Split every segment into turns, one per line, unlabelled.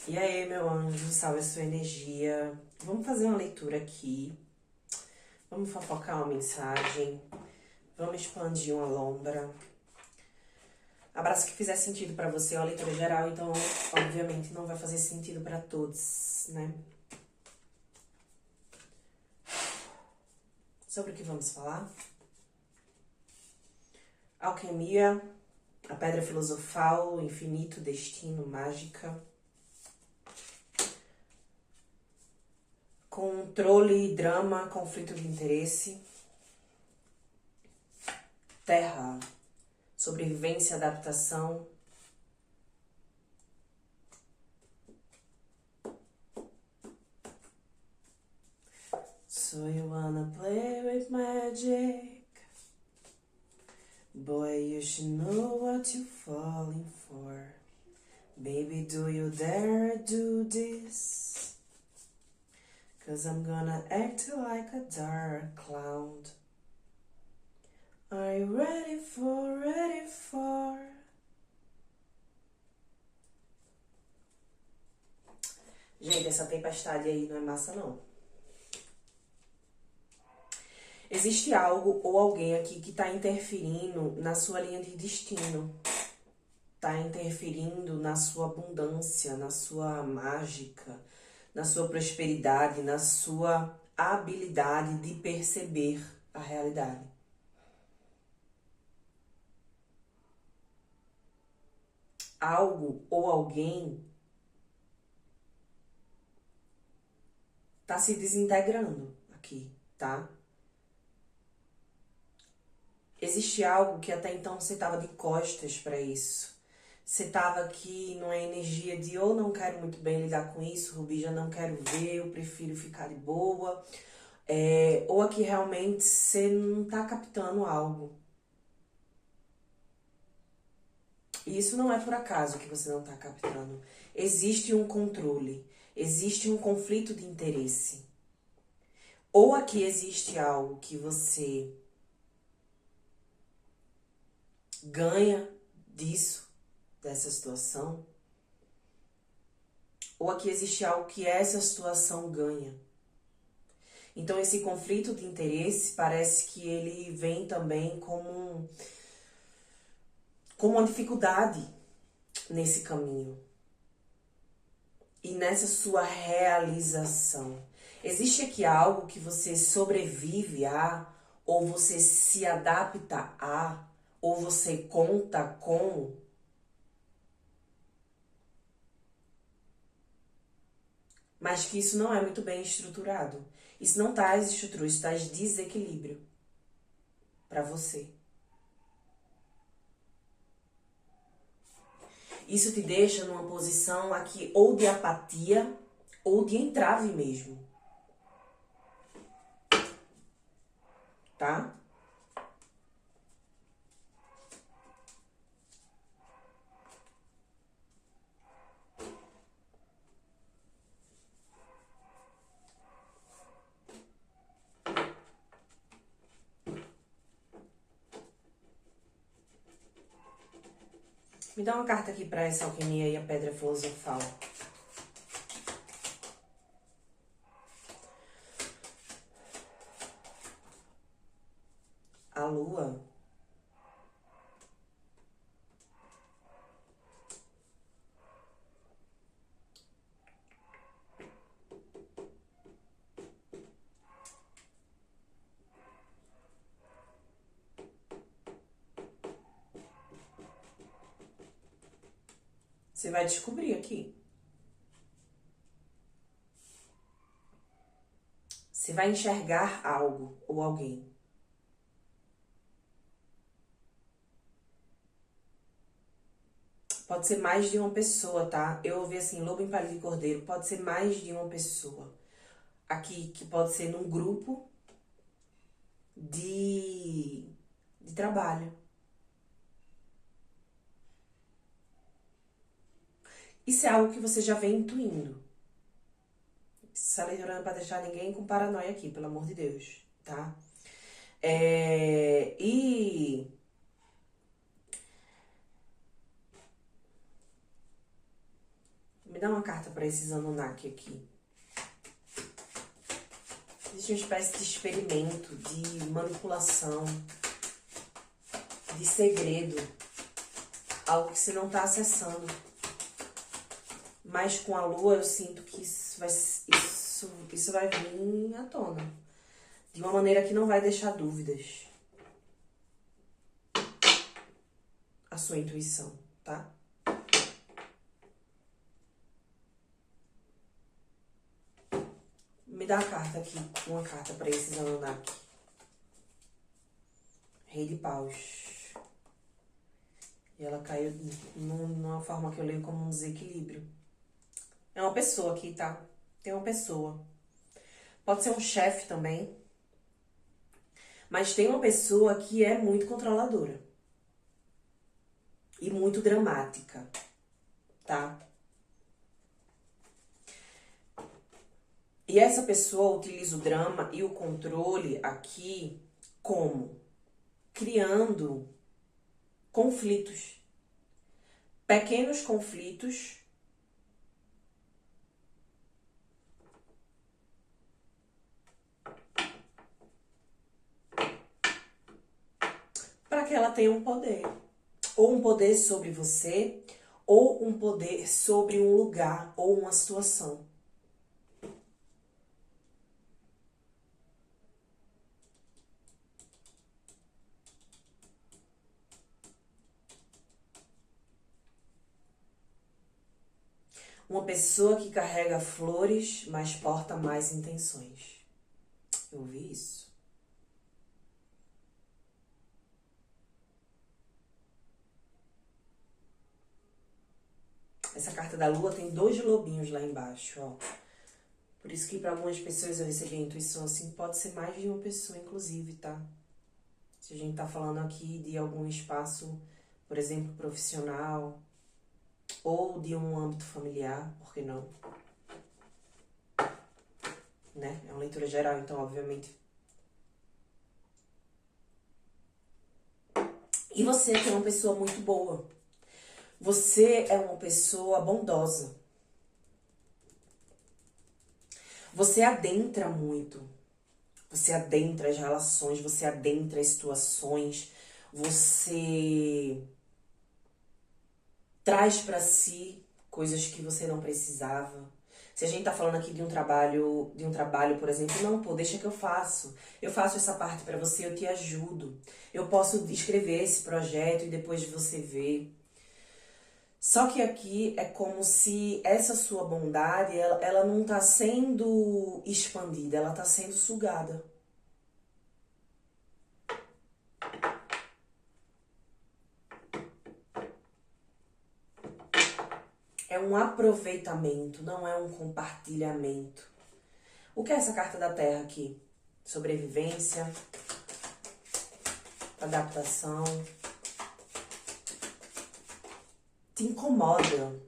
E aí, meu anjo, salve a sua energia. Vamos fazer uma leitura aqui. Vamos fofocar uma mensagem. Vamos expandir uma lombra. Abraço que fizer sentido pra você, é uma leitura geral, então, obviamente, não vai fazer sentido pra todos, né? Sobre o que vamos falar? Alquimia, a pedra filosofal, infinito, destino, mágica. Controle, drama, conflito de interesse. Terra, sobrevivência, adaptação. So you wanna play with magic? Boy, you should know what you're falling for. Baby, do you dare do this? 'Cause I'm gonna act like a dark clown. Are you ready for? Gente, essa tempestade aí não é massa, não. Existe algo ou alguém aqui que tá interferindo na sua linha de destino. Tá interferindo na sua abundância, na sua mágica, na sua prosperidade, na sua habilidade de perceber a realidade. Algo ou alguém tá se desintegrando aqui, tá? Existe algo que até então você tava de costas para isso. Você tava aqui numa energia de eu não quero muito bem lidar com isso, Rubi, já não quero ver, eu prefiro ficar de boa. Ou aqui realmente você não tá captando algo. E isso não é por acaso que você não tá captando. Existe um controle, existe um conflito de interesse. Ou aqui existe algo que você ganha disso, dessa situação, ou aqui existe algo que essa situação ganha. Então esse conflito de interesse parece que ele vem também como uma dificuldade nesse caminho e nessa sua realização. Existe aqui algo que você sobrevive a, ou você se adapta a, ou você conta com, mas que isso não é muito bem estruturado. Isso não traz estrutura, isso traz desequilíbrio para você. Isso te deixa numa posição aqui ou de apatia ou de entrave mesmo. Tá? Me dá uma carta aqui para essa alquimia e a pedra filosofal. A lua. Você vai descobrir aqui. Você vai enxergar algo ou alguém. Pode ser mais de uma pessoa, tá? Eu ouvi assim, lobo empálido de cordeiro. Pode ser mais de uma pessoa. Aqui, que pode ser num grupo de trabalho. Isso é algo que você já vem intuindo. Essa leitura não é pra deixar ninguém com paranoia aqui, pelo amor de Deus, tá? E dá uma carta para esses Anunnaki aqui. Existe uma espécie de experimento, de manipulação, de segredo. Algo que você não está acessando. Mas com a lua eu sinto que isso vai vir à tona. De uma maneira que não vai deixar dúvidas. A sua intuição, tá? Me dá a carta aqui, uma carta para esses Anunnaki. Rei de Paus. E ela caiu numa forma que eu leio como um desequilíbrio. É uma pessoa aqui, tá? Tem uma pessoa. Pode ser um chefe também. Mas tem uma pessoa que é muito controladora. E muito dramática, tá? E essa pessoa utiliza o drama e o controle aqui como? Criando conflitos. Pequenos conflitos. Para que ela tenha um poder. Ou um poder sobre você, ou um poder sobre um lugar ou uma situação. Uma pessoa que carrega flores, mas porta mais intenções. Eu ouvi isso. Essa carta da lua tem 2 lobinhos lá embaixo, ó. Por isso que para algumas pessoas eu recebi a intuição assim, pode ser mais de uma pessoa, inclusive, tá? Se a gente tá falando aqui de algum espaço, por exemplo, profissional, ou de um âmbito familiar, por que não? Né? É uma leitura geral, então, obviamente. E você que é uma pessoa muito boa. Você é uma pessoa bondosa. Você adentra muito. Você adentra as relações, você adentra as situações, você traz para si coisas que você não precisava. Se a gente tá falando aqui de um trabalho, por exemplo, não, pô, deixa que eu faço. Eu faço essa parte para você, eu te ajudo. Eu posso escrever esse projeto e depois você vê. Só que aqui é como se essa sua bondade, ela não tá sendo expandida, ela tá sendo sugada. É um aproveitamento, não é um compartilhamento. O que é essa carta da Terra aqui? Sobrevivência, adaptação. Te incomoda.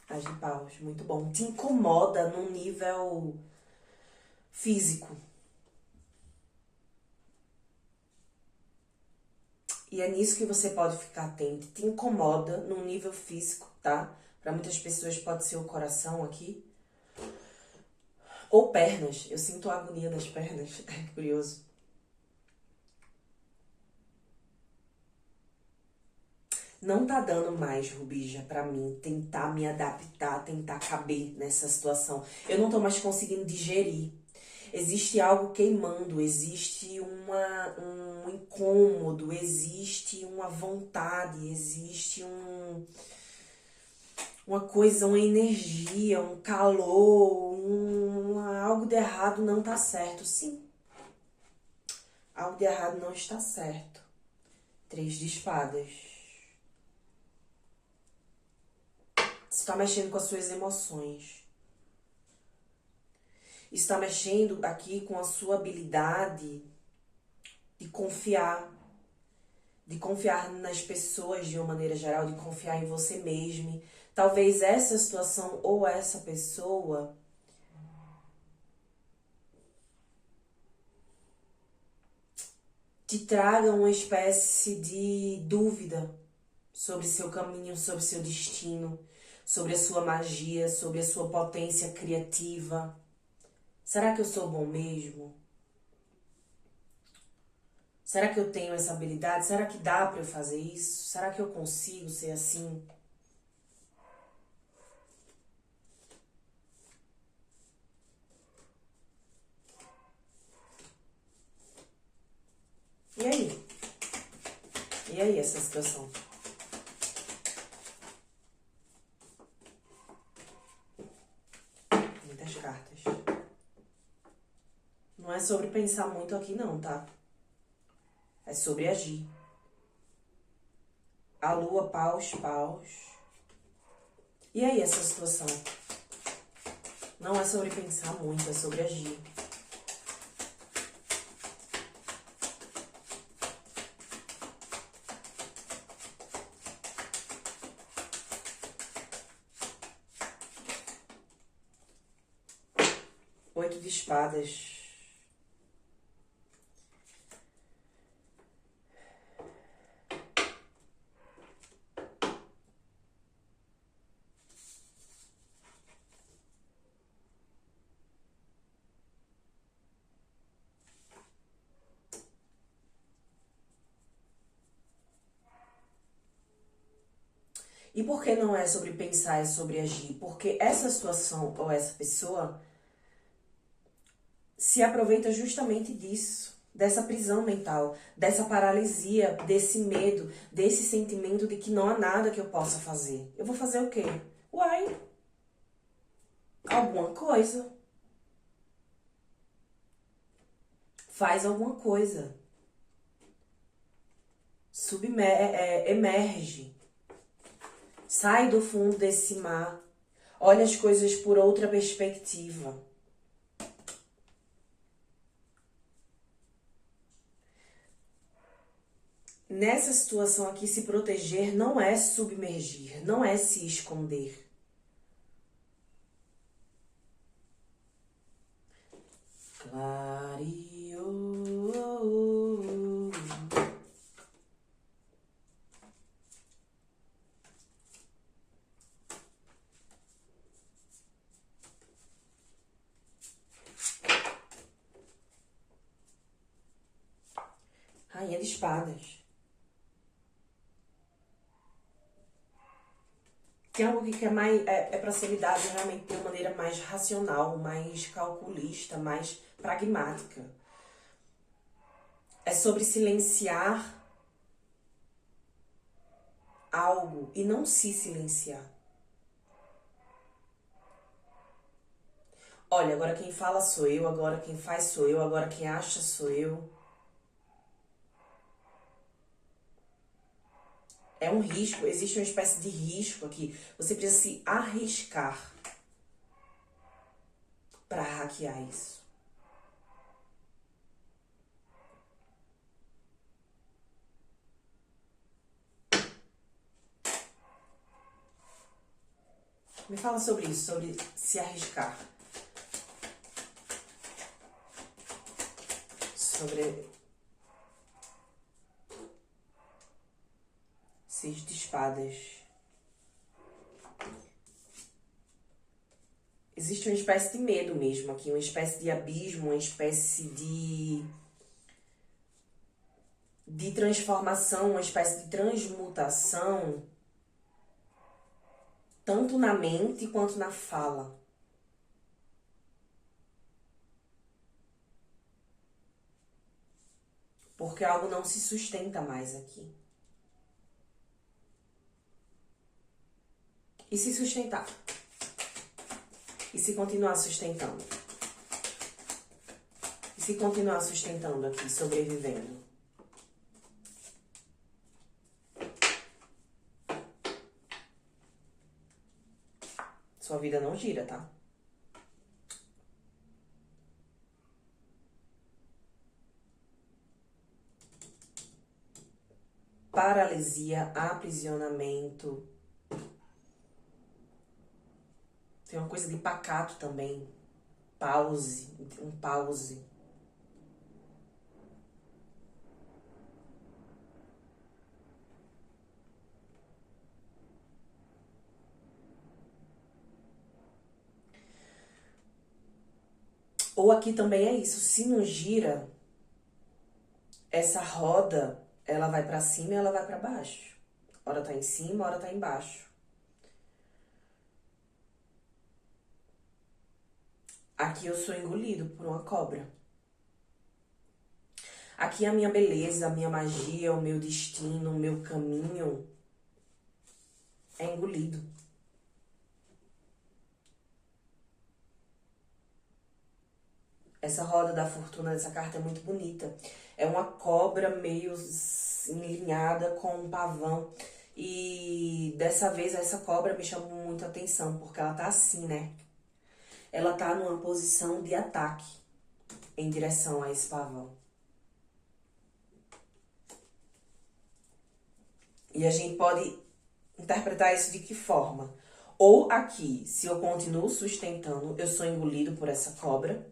As de paus, muito bom. Te incomoda num nível físico. E é nisso que você pode ficar atento. Te incomoda num nível físico, tá? Para muitas pessoas pode ser o coração aqui. Ou pernas. Eu sinto a agonia das pernas. Que curioso. Não tá dando mais, Rubija, pra mim tentar me adaptar, tentar caber nessa situação. Eu não tô mais conseguindo digerir. Existe algo queimando, existe um incômodo, existe uma vontade, existe uma coisa, uma energia, um calor, algo de errado não tá certo. Sim, algo de errado não está certo. 3 de espadas. Você está mexendo com as suas emoções. Está mexendo aqui com a sua habilidade de confiar nas pessoas de uma maneira geral, de confiar em você mesmo. Talvez essa situação ou essa pessoa te traga uma espécie de dúvida sobre seu caminho, sobre seu destino, sobre a sua magia, sobre a sua potência criativa. Será que eu sou bom mesmo? Será que eu tenho essa habilidade? Será que dá para eu fazer isso? Será que eu consigo ser assim? E aí? E aí essa situação? Muitas cartas. Não é sobre pensar muito aqui não, tá? É sobre agir. A lua, paus, paus. E aí essa situação? Não é sobre pensar muito, é sobre agir. Oito de espadas. E por que não é sobre pensar, é sobre agir? Porque essa situação ou essa pessoa se aproveita justamente disso, dessa prisão mental, dessa paralisia, desse medo, desse sentimento de que não há nada que eu possa fazer. Eu vou fazer o quê? Uai, alguma coisa. Faz alguma coisa. Emerge. Sai do fundo desse mar. Olha as coisas por outra perspectiva. Nessa situação aqui, se proteger não é submergir, não é se esconder. Clareou. Rainha de espadas. Tem algo que é mais para ser lidado realmente de uma maneira mais racional, mais calculista, mais pragmática. É sobre silenciar algo e não se silenciar. Olha, agora quem fala sou eu, agora quem faz sou eu, agora quem acha sou eu. É um risco, existe uma espécie de risco aqui. Você precisa se arriscar para hackear isso. Me fala sobre isso, sobre se arriscar. Sobre Seis de espadas. Existe uma espécie de medo mesmo aqui, uma espécie de abismo, uma espécie de transformação, uma espécie de transmutação, tanto na mente quanto na fala. Porque algo não se sustenta mais aqui. E se sustentar? E se continuar sustentando? E se continuar sustentando aqui, sobrevivendo? Sua vida não gira, tá? Paralisia, aprisionamento. Tem uma coisa de pacato também. Pause, um pause. Ou aqui também é isso, se não gira, essa roda, ela vai pra cima e ela vai pra baixo. Hora tá em cima, hora tá embaixo. Aqui eu sou engolido por uma cobra. Aqui a minha beleza, a minha magia, o meu destino, o meu caminho é engolido. Essa roda da fortuna dessa carta é muito bonita. É uma cobra meio enlinhada com um pavão. E dessa vez essa cobra me chamou muito a atenção, porque ela tá assim, né? Ela tá numa posição de ataque em direção a esse pavão. E a gente pode interpretar isso de que forma? Ou aqui, se eu continuo sustentando, eu sou engolido por essa cobra.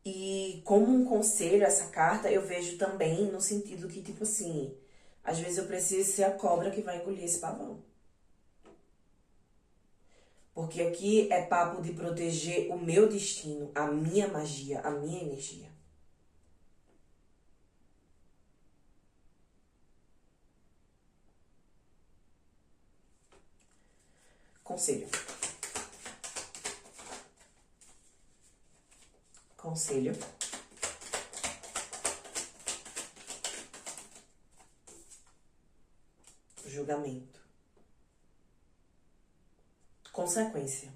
E como um conselho, essa carta eu vejo também no sentido que, tipo assim, às vezes eu preciso ser a cobra que vai engolir esse pavão. Porque aqui é papo de proteger o meu destino, a minha magia, a minha energia. Conselho. Conselho. Julgamento. Consequência.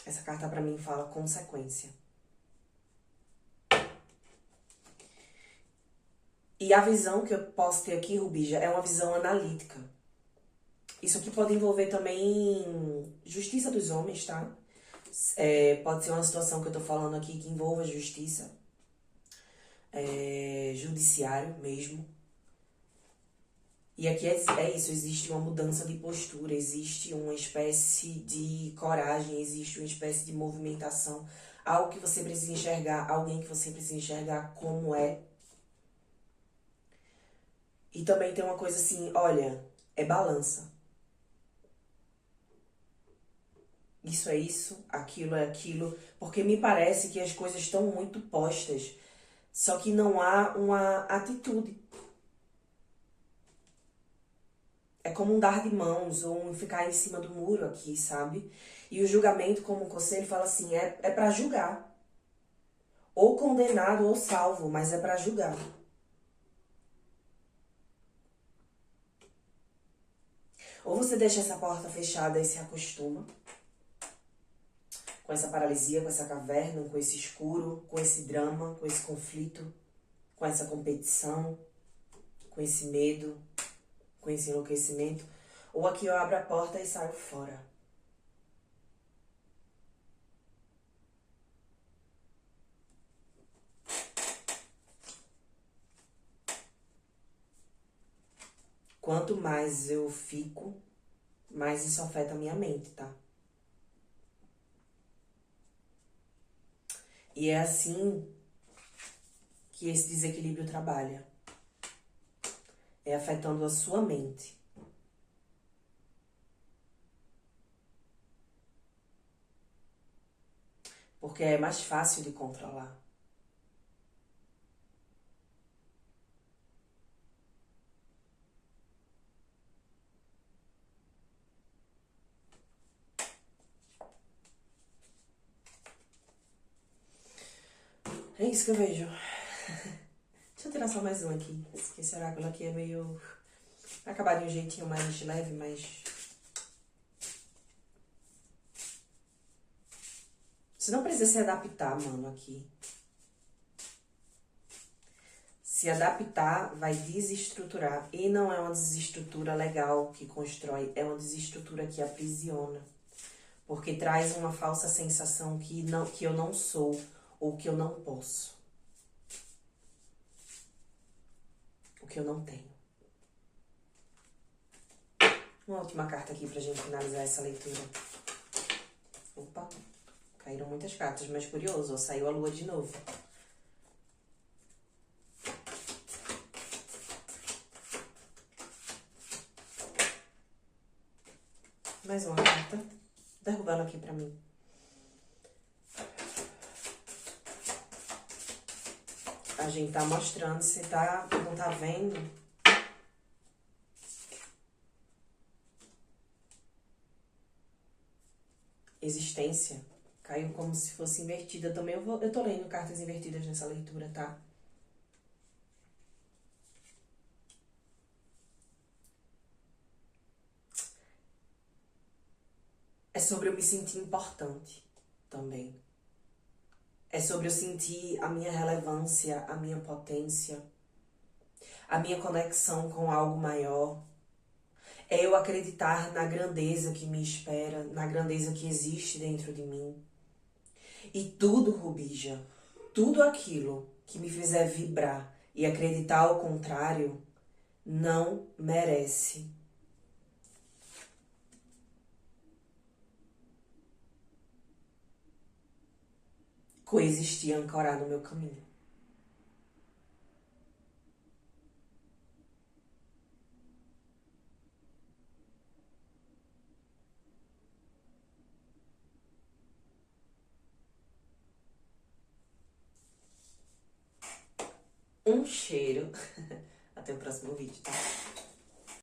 Essa carta pra mim fala consequência. E a visão que eu posso ter aqui, Rubija, é uma visão analítica. Isso aqui pode envolver também justiça dos homens, tá? Pode ser uma situação que eu tô falando aqui que envolva justiça, judiciário mesmo. E aqui é isso, existe uma mudança de postura, existe uma espécie de coragem, existe uma espécie de movimentação, algo que você precisa enxergar, alguém que você precisa enxergar como é. E também tem uma coisa assim, olha, é balança. Isso é isso, aquilo é aquilo, porque me parece que as coisas estão muito postas, só que não há uma atitude. É como um dar de mãos ou um ficar em cima do muro aqui, sabe? E o julgamento, como o conselho, fala assim, é para julgar. Ou condenado ou salvo, mas é para julgar. Ou você deixa essa porta fechada e se acostuma com essa paralisia, com essa caverna, com esse escuro, com esse drama, com esse conflito, com essa competição, com esse medo, com esse enlouquecimento. Ou aqui eu abro a porta e saio fora. Quanto mais eu fico, mais isso afeta a minha mente, tá? E é assim que esse desequilíbrio trabalha. É afetando a sua mente. Porque é mais fácil de controlar. É isso que eu vejo. Deixa eu tirar só mais um aqui. Esse oráculo aqui é meio... Vai acabar de um jeitinho mais leve, mas... Você não precisa se adaptar, mano, aqui. Se adaptar vai desestruturar. E não é uma desestrutura legal que constrói, é uma desestrutura que aprisiona. Porque traz uma falsa sensação que eu não sou ou que eu não posso. O que eu não tenho. Uma última carta aqui pra gente finalizar essa leitura. Opa, caíram muitas cartas, mas curioso, ó, saiu a lua de novo. Mais uma carta. Derrubando aqui pra mim. A gente tá mostrando, se tá, não tá vendo. Existência. Caiu como se fosse invertida também. Eu tô lendo cartas invertidas nessa leitura, tá? É sobre eu me sentir importante também. É sobre eu sentir a minha relevância, a minha potência, a minha conexão com algo maior. É eu acreditar na grandeza que me espera, na grandeza que existe dentro de mim. E tudo, Rubija, tudo aquilo que me fizer vibrar e acreditar ao contrário, não merece. Coexistir, ancorar no meu caminho. Um cheiro. Até o próximo vídeo, tá?